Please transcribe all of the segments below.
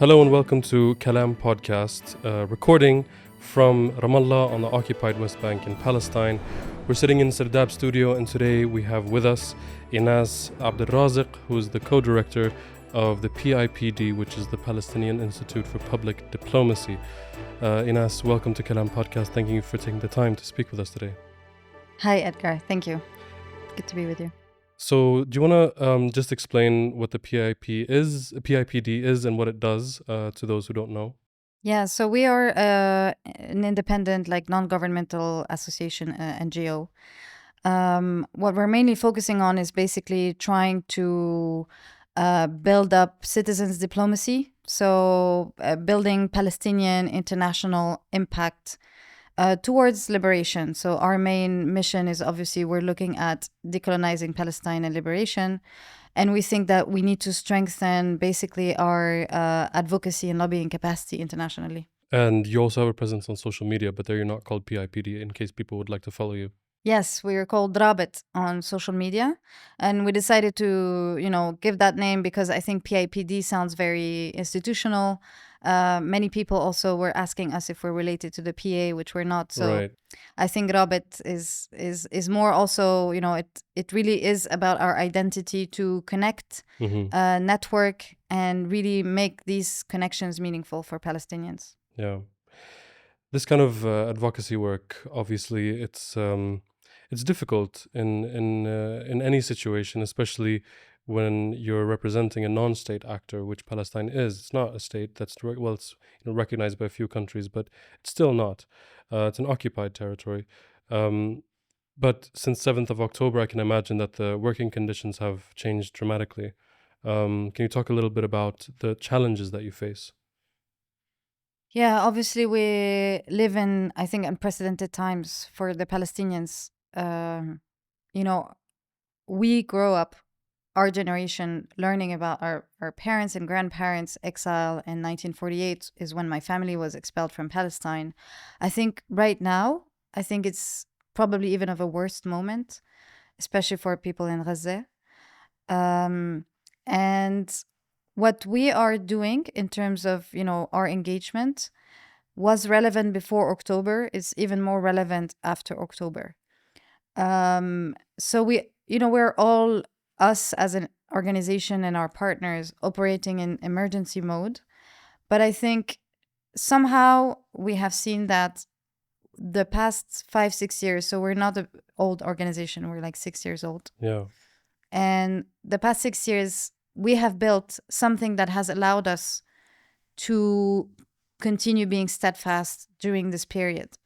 Hello and welcome to Kalam Podcast, recording from Ramallah on the occupied West Bank in Palestine. We're sitting in Sardab studio, and today we have with us Inès Abdel Razek, who is the co-director of the PIPD, which is the Palestinian Institute for Public Diplomacy. Inès, welcome to Kalam Podcast. Thank you for taking the time to speak with us today. Hi, Edgar. Thank you. Good to be with you. So, do you want to just explain what the PIPD is, and what it does to those who don't know? Yeah, so we are an independent, non-governmental association, NGO. What we're mainly focusing on is basically trying to build up citizens' diplomacy. So, building Palestinian international impact towards liberation. So our main mission is obviously we're looking at decolonizing Palestine and liberation. And we think that we need to strengthen basically our advocacy and lobbying capacity internationally. And you also have a presence on social media, but there you're not called PIPD, in case people would like to follow you. Yes, we are called Rabit on social media. And we decided to, give that name because I think PIPD sounds very institutional. Many people also were asking us if we're related to the PA, which we're not. So Right. I think Rabit is more also, it really is about our identity to connect, network, and really make these connections meaningful for Palestinians. Yeah. This kind of advocacy work, obviously, it's difficult in any situation, especially when you're representing a non-state actor, which Palestine is. It's not a state that's it's recognized by a few countries, but it's still not. It's an occupied territory. But since 7th of October, I can imagine that the working conditions have changed dramatically. Can you talk a little bit about the challenges that you face? Yeah, obviously we live in, I think, unprecedented times for the Palestinians. We grow up, our generation, learning about our parents and grandparents' exile in 1948 is when my family was expelled from Palestine. I think right now, it's probably even of a worst moment, especially for people in Razek. And what we are doing in terms of, our engagement was relevant before October, is even more relevant after October. So we're all, us as an organization and our partners, operating in emergency mode. But I think somehow we have seen that the past 5-6 years, so we're not an old organization, we're like 6 years old. Yeah. And the past 6 years, we have built something that has allowed us to continue being steadfast during this period,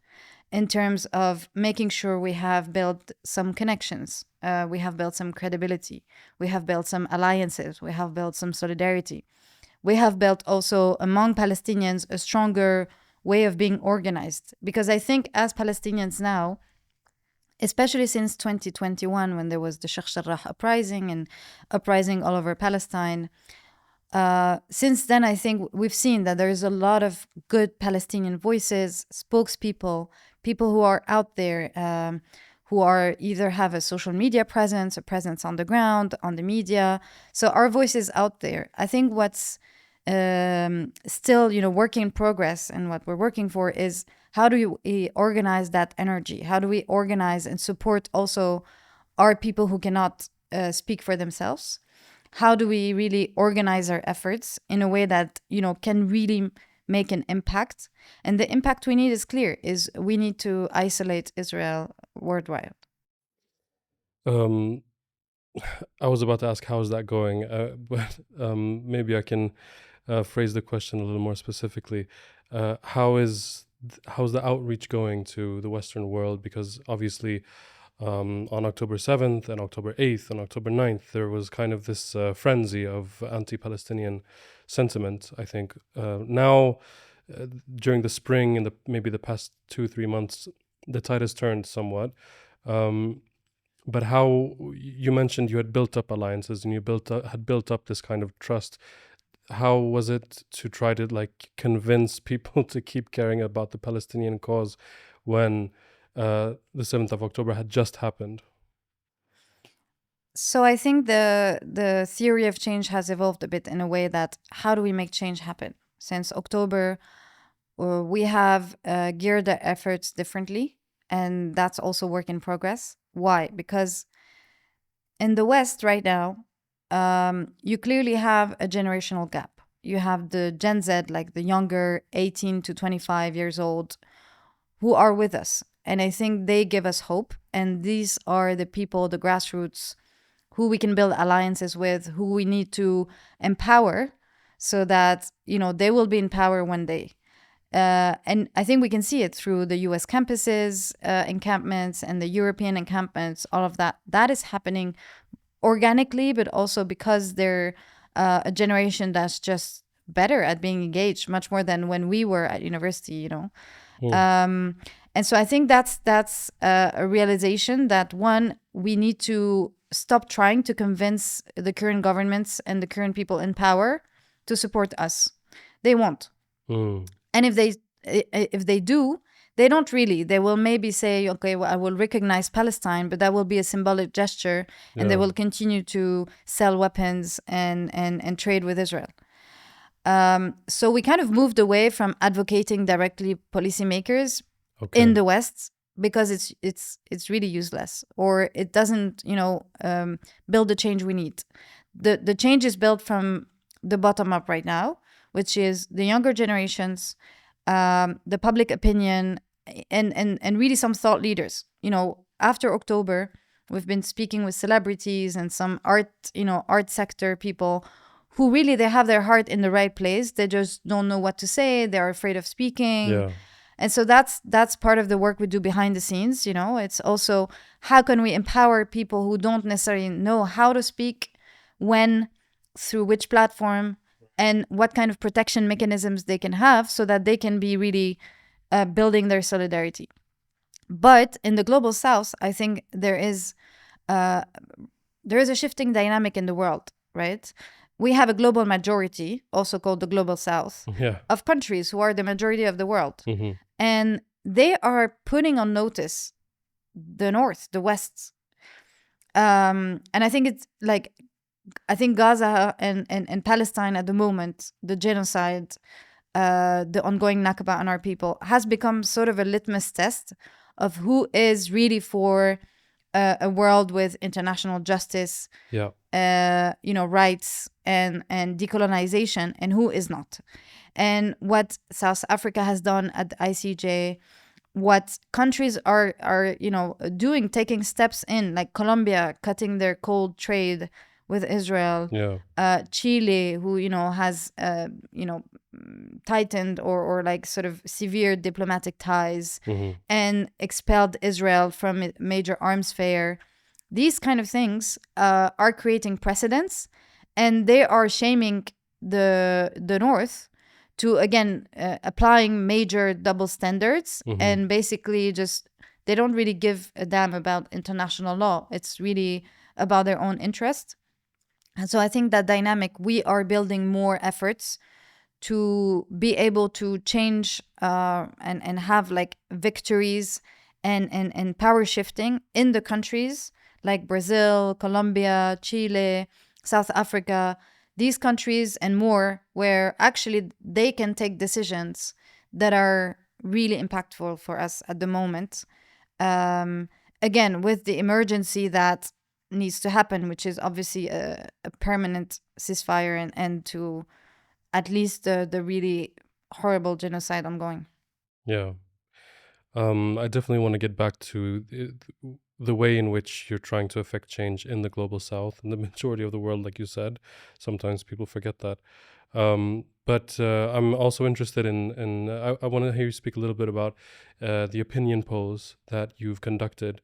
in terms of making sure we have built some connections, we have built some credibility, we have built some alliances, we have built some solidarity. We have built also among Palestinians a stronger way of being organized. Because I think as Palestinians now, especially since 2021, when there was the Sheikh Jarrah uprising and uprising all over Palestine, since then, I think we've seen that there is a lot of good Palestinian voices, spokespeople, people who are out there, who are either have a social media presence, a presence on the ground, on the media. So our voice is out there. I think what's still, work in progress, and what we're working for is how do we organize that energy? How do we organize and support also our people who cannot speak for themselves? How do we really organize our efforts in a way that, can really make an impact? And the impact we need is clear, is we need to isolate Israel worldwide. I was about to ask, how is that going? But maybe I can phrase the question a little more specifically. How's the outreach going to the Western world? Because obviously, on October 7th and October 8th and October 9th, there was kind of this frenzy of anti-Palestinian sentiment, I think. Now, during the spring and maybe the past 2-3 months, the tide has turned somewhat. But how, you mentioned you had built up alliances and you had built up this kind of trust. How was it to try to convince people to keep caring about the Palestinian cause when the 7th of October had just happened? So I think the theory of change has evolved a bit in a way that how do we make change happen? since October, we have geared our efforts differently, and that's also work in progress. Why? Because in the West right now, you clearly have a generational gap. You have the Gen Z, like the younger 18 to 25 years old, who are with us. And I think they give us hope. And these are the people, the grassroots, who we can build alliances with, who we need to empower so that, they will be in power one day. And I think we can see it through the US campuses, encampments, and the European encampments, all of that. That is happening organically, but also because they're a generation that's just better at being engaged, much more than when we were at university. And so I think that's a realization that, one, we need to stop trying to convince the current governments and the current people in power to support us. They won't. And if they do, they don't really. They will maybe say, okay, well, I will recognize Palestine, but that will be a symbolic gesture, and they will continue to sell weapons and trade with Israel. So we kind of moved away from advocating directly policymakers in the West, because it's really useless, or it doesn't build the change we need. The change is built from the bottom up right now, which is the younger generations, the public opinion, and really some thought leaders. After October, we've been speaking with celebrities and some art sector people who really, they have their heart in the right place. They just don't know what to say. They're afraid of speaking. Yeah. And so that's part of the work we do behind the scenes. It's also, how can we empower people who don't necessarily know how to speak, when, through which platform, and what kind of protection mechanisms they can have so that they can be really building their solidarity. But in the global South, I think there is a shifting dynamic in the world, right? We have a global majority, also called the global South, of countries who are the majority of the world. Mm-hmm. And they are putting on notice the North, the West. And I think it's like, I think Gaza and Palestine at the moment, the genocide, the ongoing Nakba on our people, has become sort of a litmus test of who is really for a world with international justice, rights and decolonization, and who is not. And what South Africa has done at the ICJ, what countries are doing, taking steps in, like Colombia cutting their coal trade with Israel, Chile, who has tightened or like sort of severe diplomatic ties, and expelled Israel from a major arms fair. These kind of things are creating precedents, and they are shaming the North to, again, applying major double standards, and basically just, they don't really give a damn about international law. It's really about their own interest. And so I think that dynamic, we are building more efforts to be able to change and have like victories and power shifting in the countries like Brazil, Colombia, Chile, South Africa, these countries and more, where actually they can take decisions that are really impactful for us at the moment. Again, with the emergency that needs to happen, which is obviously a permanent ceasefire and end to at least the really horrible genocide ongoing. Yeah. I definitely want to get back to the way in which you're trying to affect change in the global South and the majority of the world, like you said. Sometimes people forget that. But I'm also interested in I want to hear you speak a little bit about the opinion polls that you've conducted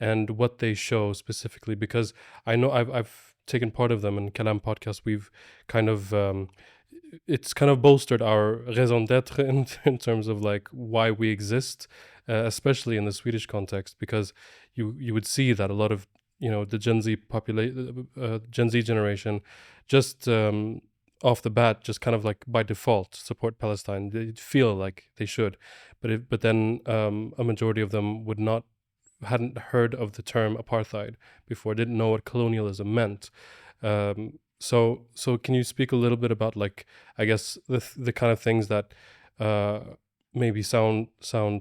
and what they show specifically, because I know I've taken part of them in Kalam podcast. We've kind of it's kind of bolstered our raison d'être in terms of like why we exist, especially in the Swedish context, because you would see that a lot of the Gen Z generation just off the bat, just kind of like by default support Palestine. They feel like they should, but then a majority of them hadn't heard of the term apartheid before, didn't know what colonialism meant. So can you speak a little bit about, like, I guess the kind of things that maybe sound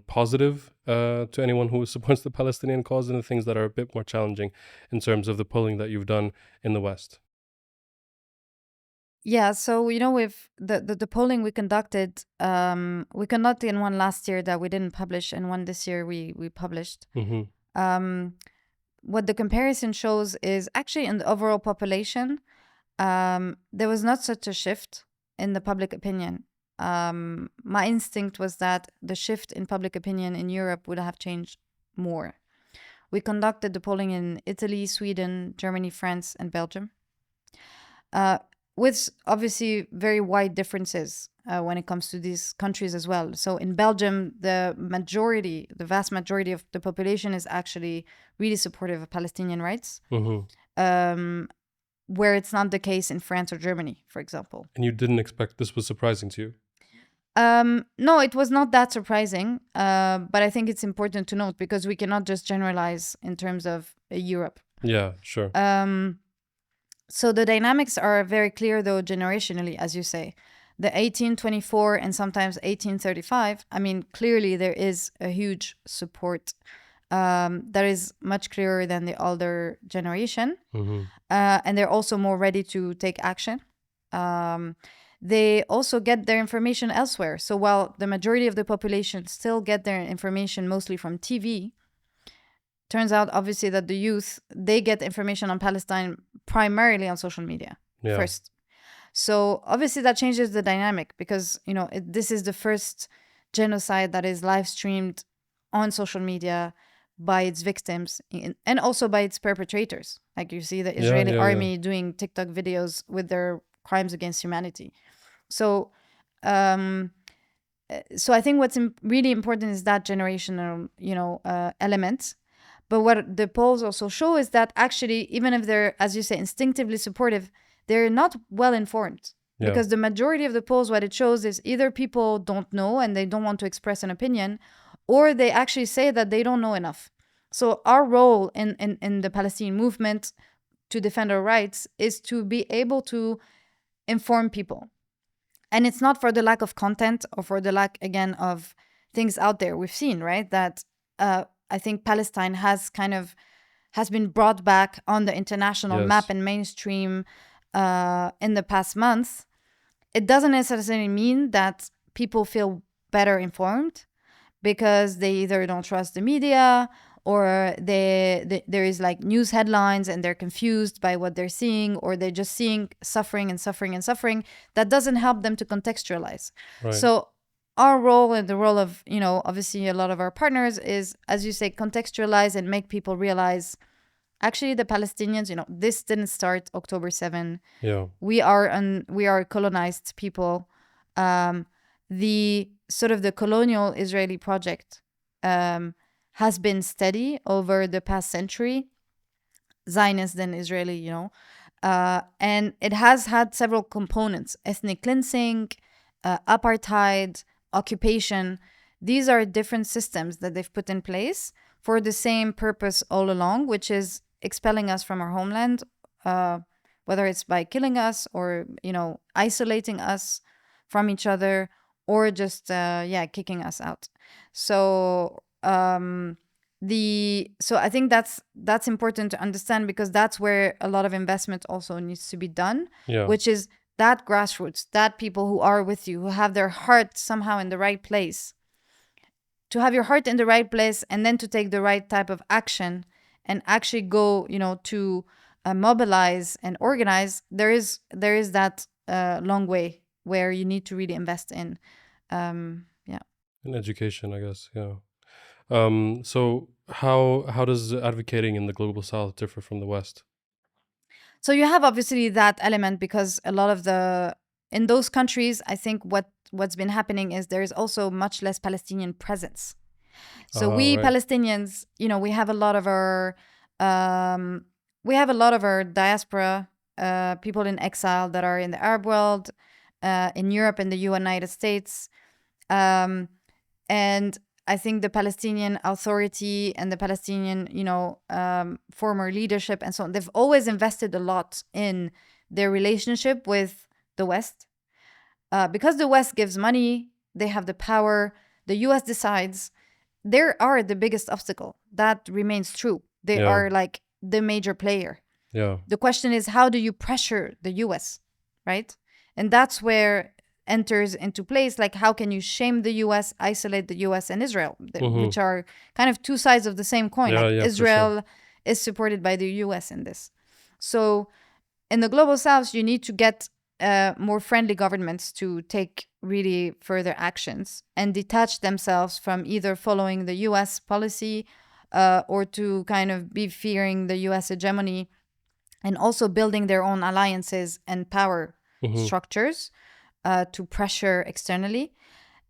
positive to anyone who supports the Palestinian cause, and the things that are a bit more challenging in terms of the polling that you've done in the West? Yeah, so with the polling we conducted one last year that we didn't publish, and one this year we published. Mm-hmm. What the comparison shows is actually in the overall population, there was not such a shift in the public opinion. My instinct was that the shift in public opinion in Europe would have changed more. We conducted the polling in Italy, Sweden, Germany, France, and Belgium, with obviously very wide differences when it comes to these countries as well. So in Belgium, the vast majority of the population is actually really supportive of Palestinian rights. Mm-hmm. Where it's not the case in France or Germany, for example. And you didn't expect this was surprising to you? No, it was not that surprising, but I think it's important to note because we cannot just generalize in terms of Europe. Yeah, sure. So the dynamics are very clear, though, generationally, as you say. The 1824 and sometimes 1835, I mean, clearly there is a huge support that is much clearer than the older generation. Mm-hmm. And they're also more ready to take action. They also get their information elsewhere. So while the majority of the population still get their information mostly from TV, turns out obviously that the youth, they get information on Palestine primarily on social media first. So obviously that changes the dynamic because, this is the first genocide that is live streamed on social media by its victims and also by its perpetrators. Like you see the Israeli army doing TikTok videos with their crimes against humanity. So I think what's really important is that generational, element. But what the polls also show is that actually, even if they're, as you say, instinctively supportive, they're not well informed. Yeah. Because the majority of the polls, what it shows is either people don't know and they don't want to express an opinion, or they actually say that they don't know enough. So our role in the Palestinian movement to defend our rights is to be able to inform people. And it's not for the lack of content or for the lack, again, of things out there. We've seen, right, that I think Palestine has been brought back on the international map and mainstream in the past month. It doesn't necessarily mean that people feel better informed because they either don't trust the media or there is like news headlines and they're confused by what they're seeing, or they're just seeing suffering and suffering and suffering. That doesn't help them to contextualize. Right. So our role and the role of, obviously a lot of our partners is, as you say, contextualize and make people realize actually the Palestinians, this didn't start October 7. Yeah. We are colonized people. The sort of the colonial Israeli project has been steady over the past century, Zionist and Israeli, and it has had several components: ethnic cleansing, apartheid, occupation. These are different systems that they've put in place for the same purpose all along, which is expelling us from our homeland, whether it's by killing us or, isolating us from each other, or just, kicking us out. So I think that's important to understand, because that's where a lot of investment also needs to be done, which is that grassroots, that people who are with you, who have their heart somehow in the right place. To have your heart in the right place and then to take the right type of action and actually go, to mobilize and organize, there is that long way where you need to really invest in. In education, I guess, yeah. So how does advocating in the global south differ from the West? So you have obviously that element, because a lot of in those countries, I think what's been happening is there is also much less Palestinian presence. So we right. Palestinians, we have a lot of our diaspora, people in exile that are in the Arab world, in Europe, in the United States, and I think the Palestinian Authority and the Palestinian, former leadership and so on, they've always invested a lot in their relationship with the West. Because the West gives money, they have the power, the US decides, they are the biggest obstacle. That remains true. They are like the major player. The question is, how do you pressure the US, right? And that's where enters into place, like how can you shame the US, isolate the US and Israel, which are kind of two sides of the same coin. Israel is supported by the US in this. So in the global south, you need to get more friendly governments to take really further actions and detach themselves from either following the US policy or to kind of be fearing the US hegemony, and also building their own alliances and power structures to pressure externally.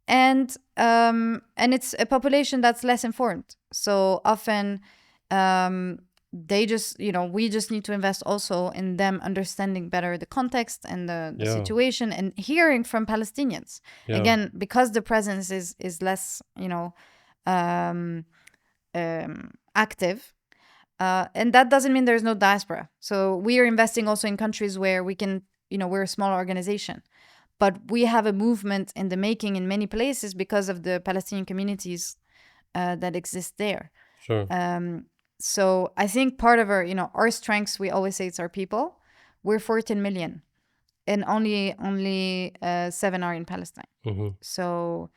And it's a population that's less informed. So often they just, we just need to invest also in them understanding better the context and the situation, and hearing from Palestinians. Again, because the presence is less, active. And that doesn't mean there's no diaspora. So we are investing also in countries where we can, we're a small organization, but we have a movement in the making in many places because of the Palestinian communities that exist there. So I think part of our strengths, we always say it's our people. We're 14 million and only 7 are in Palestine. So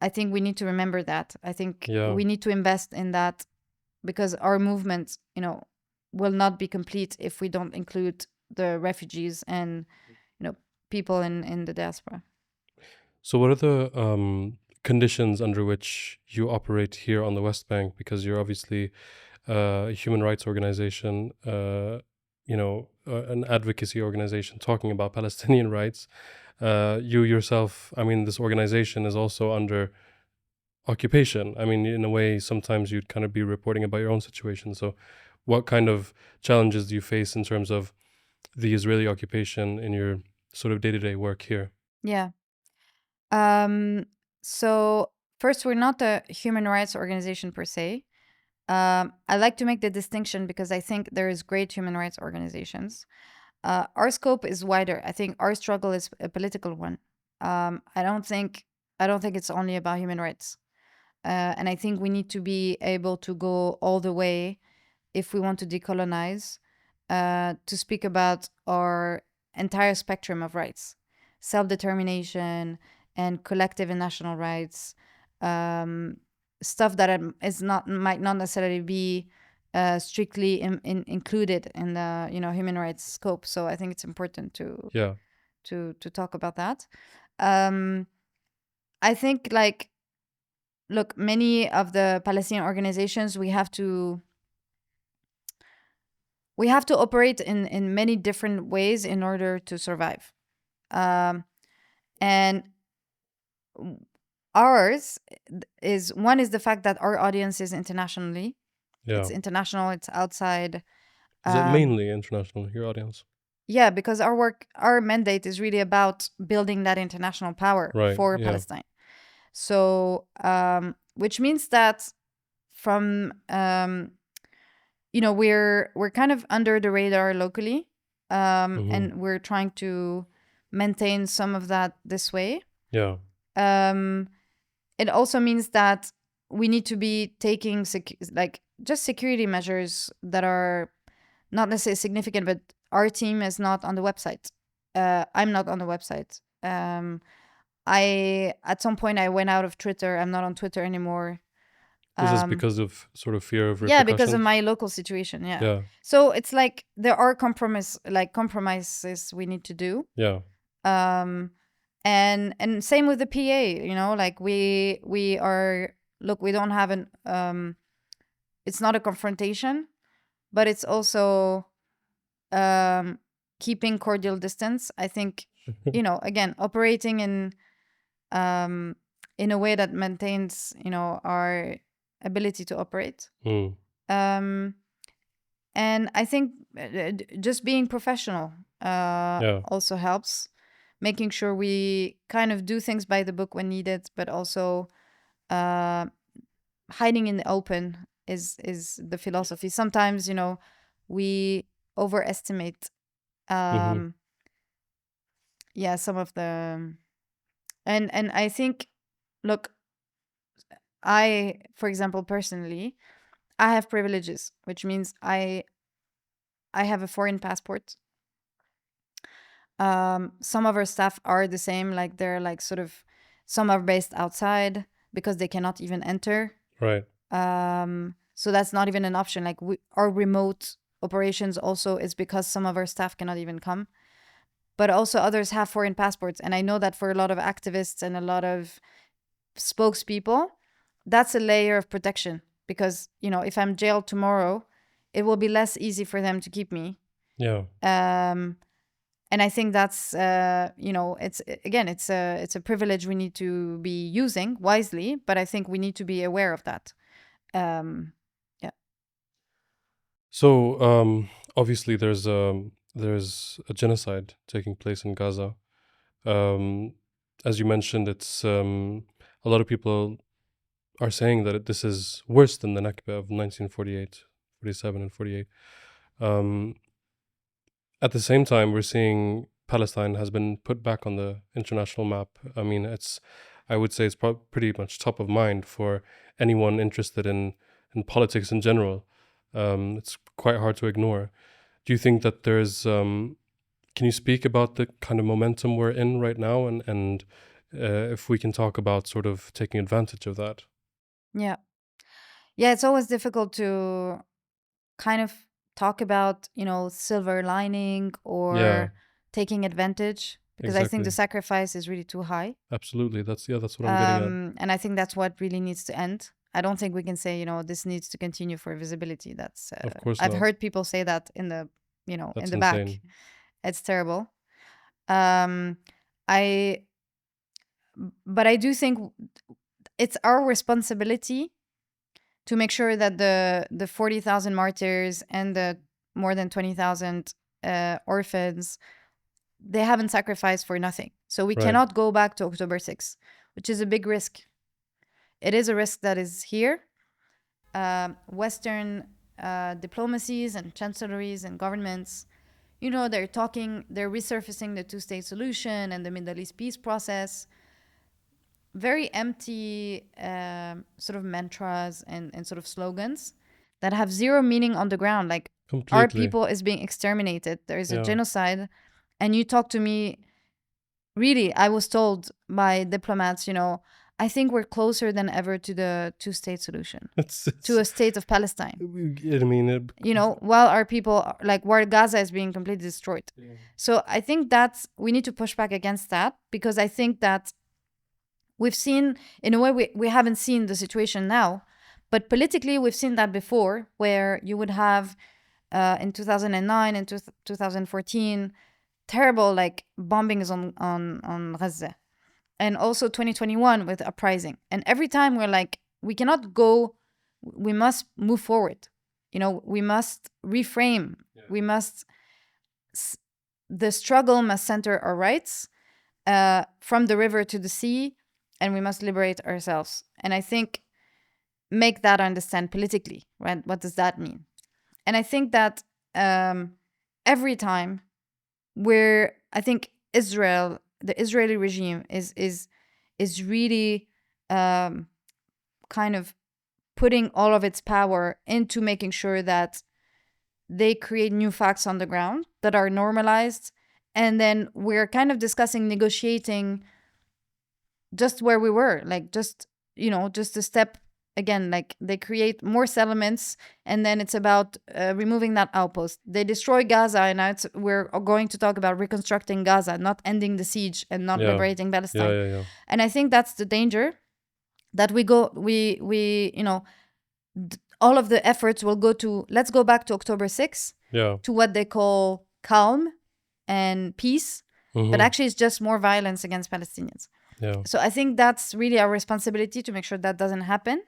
I think we need to remember that. I think we need to invest in that, because our movement, will not be complete if we don't include the refugees and, people in the diaspora. So what are the conditions under which you operate here on the West Bank? Because you're obviously a human rights organization, an advocacy organization talking about Palestinian rights. You yourself, this organization is also under occupation. In a way, sometimes you'd kind of be reporting about your own situation. So what kind of challenges do you face in terms of the Israeli occupation in your sort of day-to-day work here? So first, we're not a human rights organization per se. I like to make the distinction because I think there is great human rights organizations. Our scope is wider. I think our struggle is a political one. I don't think it's only about human rights. And I think we need to be able to go all the way if we want to decolonize, to speak about our entire spectrum of rights, self-determination and collective and national rights, stuff that might not necessarily be strictly included in the human rights scope. So I think it's important to talk about that. I think look, many of the Palestinian organizations, we have to operate in many different ways in order to survive. And ours is the fact that our audience is internationally. It's international, it's outside. Is it mainly international, your audience? Yeah, because our mandate is really about building that international power for Palestine. So, which means that from, we're kind of under the radar locally, and we're trying to maintain some of that this way. It also means that we need to be taking just security measures that are not necessarily significant, but our team is not on the website. I'm not on the website. At some point I went out of Twitter. I'm not on Twitter anymore. Is this because of sort of fear of repercussions? Yeah, because of my local situation. Yeah. So it's like there are compromises we need to do. And same with the PA. We are. Look, we don't have it's not a confrontation, but it's also keeping cordial distance. I think again, operating in a way that maintains our ability to operate. And I think just being professional also helps, making sure we kind of do things by the book when needed, but also hiding in the open is the philosophy. Sometimes we overestimate some of the and I think, look, for example, personally, I have privileges, which means I have a foreign passport. Some of our staff are the same, like they're like sort of, some are based outside because they cannot even enter. Right. So that's not even an option. Like our remote operations also is because some of our staff cannot even come. But also others have foreign passports. And I know that for a lot of activists and a lot of spokespeople, that's a layer of protection. Because, you know, if I'm jailed tomorrow, it will be less easy for them to keep me. Yeah. And I think that's, you know, it's a privilege we need to be using wisely, but I think we need to be aware of that. Yeah. So obviously there's a genocide taking place in Gaza. As you mentioned, it's a lot of people are saying that this is worse than the Nakba of 1948, 47 and 48. At the same time, we're seeing Palestine has been put back on the international map. I mean, I would say it's pretty much top of mind for anyone interested in politics in general. It's quite hard to ignore. Do you think that there's, can you speak about the kind of momentum we're in right now, and if we can talk about sort of taking advantage of that? Yeah. Yeah, it's always difficult to kind of talk about, you know, silver lining or taking advantage, because I think the sacrifice is really too high. Absolutely. That's what I'm getting at. And I think that's what really needs to end. I don't think we can say, you know, this needs to continue for visibility. That's Of course I've not. heard people say that in the, you know, That's in the insane. back. It's terrible. But I do think it's our responsibility to make sure that the 40,000 martyrs and the more than 20,000 orphans, they haven't sacrificed for nothing. So we cannot go back to October 6th, which is a big risk. It is a risk that is here. Western diplomacies and chancelleries and governments, you know, they're resurfacing the two-state solution and the Middle East peace process. Very empty sort of mantras and sort of slogans that have zero meaning on the ground. Like, Completely. our people is being exterminated. There is a genocide. And you talk to me, really, I was told by diplomats, you know, I think we're closer than ever to the two-state solution, to a state of Palestine. I mean, you know, while our people, like, where Gaza is being completely destroyed. Yeah. So I think we need to push back against that, because I think that we've seen, in a way, we haven't seen the situation now, but politically we've seen that before, where you would have in 2009 and 2014 terrible like bombings on Razek, and also 2021 with uprising. And every time we're like, we cannot go, we must move forward. You know, we must reframe. Yeah. We must, the struggle must center our rights from the river to the sea, and we must liberate ourselves. And I think make that understand politically, right? What does that mean? And I think that every time I think the Israeli regime is really kind of putting all of its power into making sure that they create new facts on the ground that are normalized. And then we're kind of discussing, negotiating just where we were, like, just, you know, just a step again, like they create more settlements, and then it's about removing that outpost. They destroy Gaza, and now we're going to talk about reconstructing Gaza, not ending the siege and not liberating Palestine. Yeah. And I think that's the danger, that we you know, all of the efforts will go to, let's go back to October 6th, to what they call calm and peace, but actually it's just more violence against Palestinians. Yeah. So I think that's really our responsibility to make sure that doesn't happen.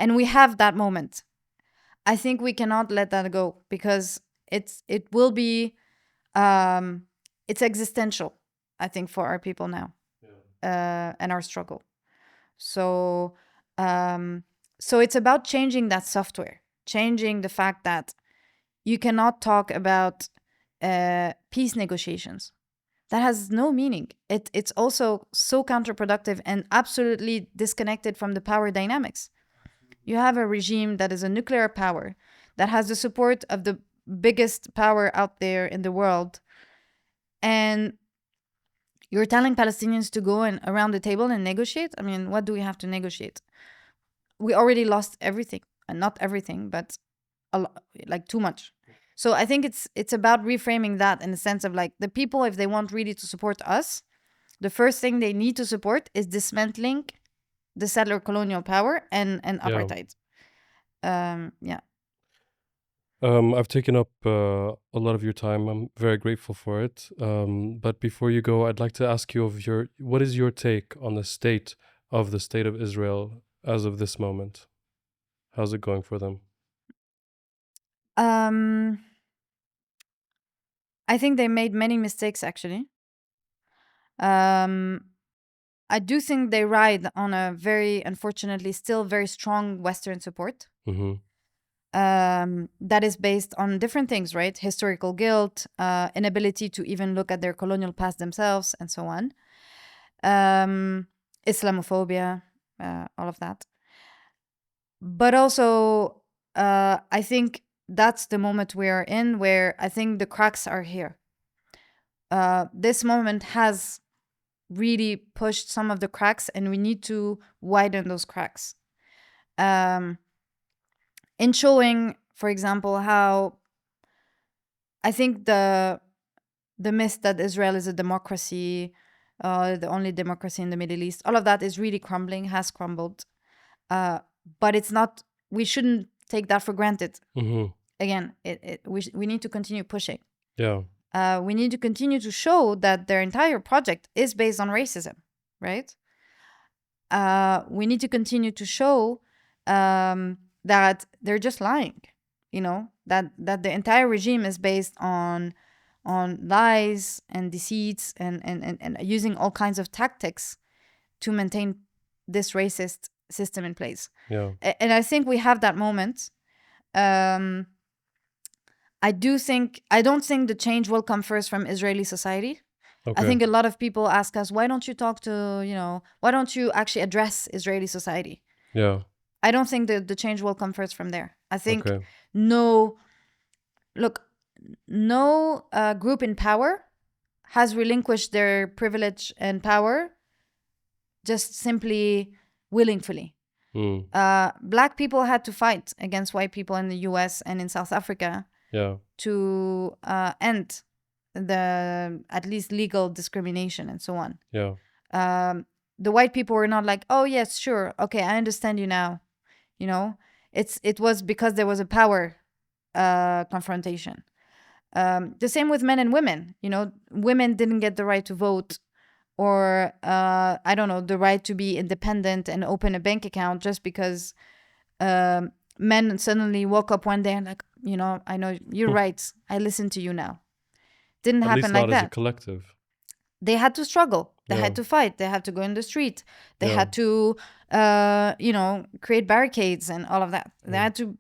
And we have that moment. I think we cannot let that go, because it will be, it's existential, I think, for our people now, and our struggle. So it's about changing that software, changing the fact that you cannot talk about peace negotiations that has no meaning. It's also so counterproductive and absolutely disconnected from the power dynamics. You have a regime that is a nuclear power, that has the support of the biggest power out there in the world, and you're telling Palestinians to go and around the table and negotiate? I mean, what do we have to negotiate? We already lost everything, and not everything, but like too much. So I think it's about reframing that in the sense of like the people, if they want really to support us, the first thing they need to support is dismantling the settler colonial power and apartheid. Yeah. I've taken up a lot of your time. I'm very grateful for it. But before you go, I'd like to ask you what is your take on the state of Israel as of this moment? How's it going for them? I think they made many mistakes, actually. I do think they ride on a very, unfortunately, still very strong Western support. Mm-hmm. That is based on different things, right? Historical guilt, inability to even look at their colonial past themselves, and so on. Islamophobia, all of that. But also, I think that's the moment we are in where I think the cracks are here. This moment has really pushed some of the cracks, and we need to widen those cracks. In showing, for example, how I think the myth that Israel is a democracy, the only democracy in the Middle East, all of that is really crumbling, has crumbled. But it's not, we shouldn't take that for granted. Mm-hmm. Again, we need to continue pushing. Yeah. We need to continue to show that their entire project is based on racism, right? We need to continue to show that they're just lying, that the entire regime is based on lies and deceits and using all kinds of tactics to maintain this racist system in place. Yeah. And I think we have that moment. I don't think the change will come first from Israeli society. Okay. I think a lot of people ask us, why don't you talk to, why don't you actually address Israeli society? Yeah. I don't think the change will come first from there. I think no group in power has relinquished their privilege and power just simply willingly. Black people had to fight against white people in the US and in South Africa to end the at least legal discrimination and so on. The white people were not like, oh yes, sure, okay, I understand you now. It was because there was a power confrontation. The same with men and women. Women didn't get the right to vote, or I don't know, the right to be independent and open a bank account just because men suddenly woke up one day and like, I know you're right, I listen to you now. Didn't happen like that. At least not as a collective. They had to struggle. They had to fight. They had to go in the street. They had to, create barricades and all of that. They had to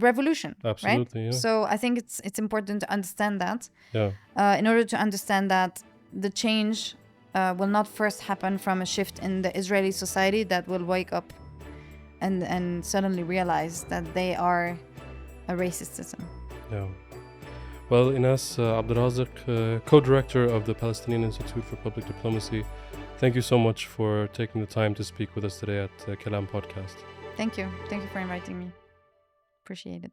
revolution. Absolutely, right? So I think it's important to understand that. In order to understand that the change will not first happen from a shift in the Israeli society that will wake up and suddenly realize that they are a racist system. Yeah. Well, Inès, Razek, co-director of the Palestinian Institute for Public Diplomacy, thank you so much for taking the time to speak with us today at Kalam Podcast. Thank you. Thank you for inviting me. Appreciate it.